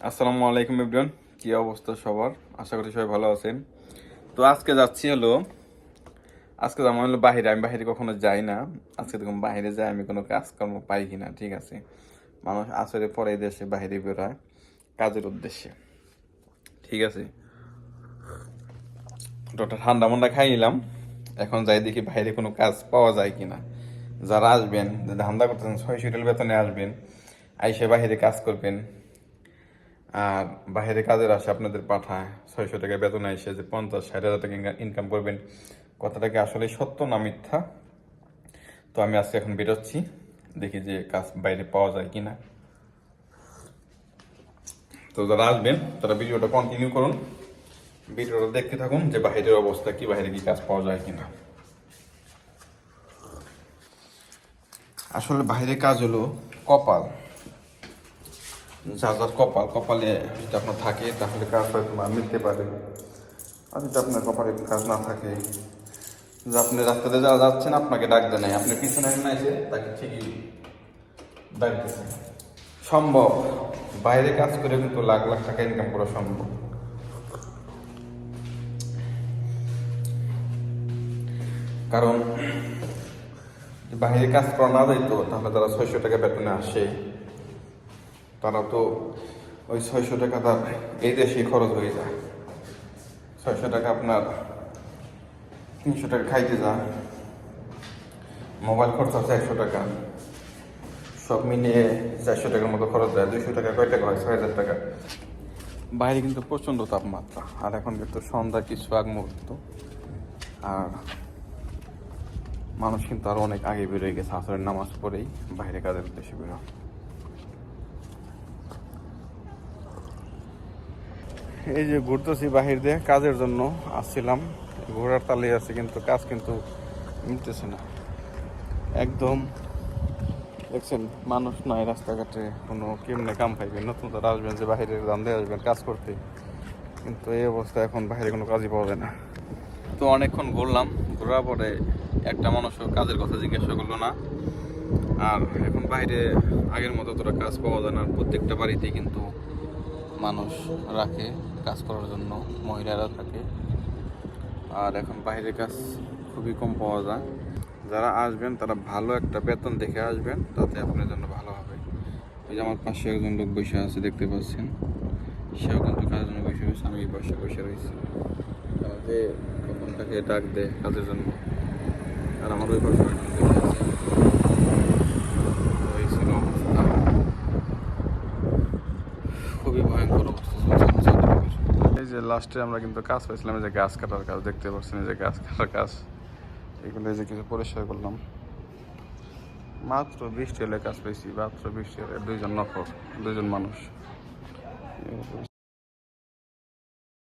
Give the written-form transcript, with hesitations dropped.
আসসালামু আলাইকুম এভরিওয়ান, কি অবস্থা সবার? আশা করি সবাই ভালো আছেন। তো আজকে যাচ্ছি আজকে আমার বাইরে, আমি বাইরে কখনো যাই না। আজকে দেখুন বাইরে যাই আমি কোনো কাজকর্ম পাই কিনা। ঠিক আছে, মানুষ আসরে পরে দেশে বাইরে বেরোয় কাজের উদ্দেশ্যে। ঠিক আছে, তো একটা ঠান্ডা মান্ডা খাই নিলাম। এখন যাই দেখি বাইরে কোনো কাজ পাওয়া যায় কিনা। যারা আসবেন, ধান্দা করতেছেন, 600 বেতনে আসবেন, আইসে বাইরে কাজ করবেন। আর বাইরে কাজের আসে আপনাদের পাঠায় 600 টাকা বেতনে এসে যে 50-60 হাজার টাকা ইনকাম করবেন, কথাটা কি আসলে সত্য না মিথ্যা? তো আমি আজকে এখন বেরোচ্ছি, দেখি যে কাজ বাইরে পাওয়া যায় কিনা। তো যারা আসবেন তারা ভিডিওটা কন্টিনিউ করুন, ভিডিওটা দেখতে থাকুন যে বাইরের অবস্থা কি, বাইরে কি কাজ পাওয়া যায় কিনা। আসলে বাইরে কাজ হলো কপাল, যার যার কপালে যদি আপনার থাকে তাহলে কাজ হয়তো মিলতে পারে। আর যদি আপনার কপালে কাজ না থাকে, যে আপনি রাস্তাতে যারা যাচ্ছেন আপনাকে ডাক দেয় নাই, আপনি পিছনে না এসে তাকে ঠিকই ডাক দিচ্ছেন। সম্ভব, বাইরে কাজ করে কিন্তু লাখ লাখ টাকা ইনকাম করা সম্ভব। কারণ বাইরে কাজ করা না যাইতো তাহলে তারা 600 টাকা বেতনে আসে, তারা তো ওই 600 টাকা তার এই দেশেই খরচ হয়ে যায়। 600 টাকা আপনার 300 টাকা খাইতে যায়, মোবাইল খরচ আছে 100 টাকা, সব মিলিয়ে 400 টাকার মতো খরচ যায়। 200 টাকা কয় টাকা হয়? 6,000 টাকা। বাইরে কিন্তু প্রচণ্ড তাপমাত্রা, আর এখন কিন্তু সন্ধ্যা কিছু আগ মুহূর্ত, আর মানুষ কিন্তু আরো অনেক আগে বেরোয় গেছে আসরের নামাজ পড়েই বাইরে কাজের উদ্দেশ্যে বেরো। এই যে ঘুরতেছি বাহির দিয়ে কাজের জন্য আসছিলাম, ঘোরার তালে আছে কিন্তু কাজ কিন্তু মিলতেছে না একদম। দেখছেন মানুষ নাই রাস্তাঘাটে, কোনো কেমনে কাম পাইবেন? নতুন তারা আসবেন যে বাহিরের দান্দে আসবেন কাজ করতে, কিন্তু এই অবস্থা এখন বাইরে কোনো কাজই পাওয়া যায় না। তো অনেকক্ষণ ঘুরলাম, ঘোরার পরে একটা মানুষও কাজের কথা জিজ্ঞাসা করলো না। আর এখন বাইরে আগের মতো তোরা কাজ পাওয়া যায় না, প্রত্যেকটা বাড়িতেই কিন্তু মানুষ রাখে কাজ করার জন্য, মহিলারা থাকে। আর এখন বাইরের কাজ খুবই কম পাওয়া যায়। যারা আসবেন তারা ভালো একটা বেতন দেখে আসবেন, তাতে আপনার জন্য ভালো হবে। ওই যে আমার পাশে একজন লোক বসে আছে দেখতে পাচ্ছেন, সেও কিন্তু কাজের জন্য বসে রয়েছে, আমি এই পাশে বসে রয়েছি। যে কখন তাকে ডাক দেয় কাজের জন্য, আর আমার ওই পাশে ছিল অবস্থা, খুবই ভয়ঙ্কর অবস্থা চলছে। এই যে লাস্টে আমরা কিন্তু কাজ পাইছিলাম, এই যে গাছ কাটার কাজ দেখতে পাচ্ছেন, এই যে গাছ কাটার কাজ, এগুলো এই যে কিছু পরিষ্কার করলাম। মাত্র 20 টাকা কাজ পেয়েছি, মাত্র 20 টাকা, 2 জন নফর, 2 জন মানুষ।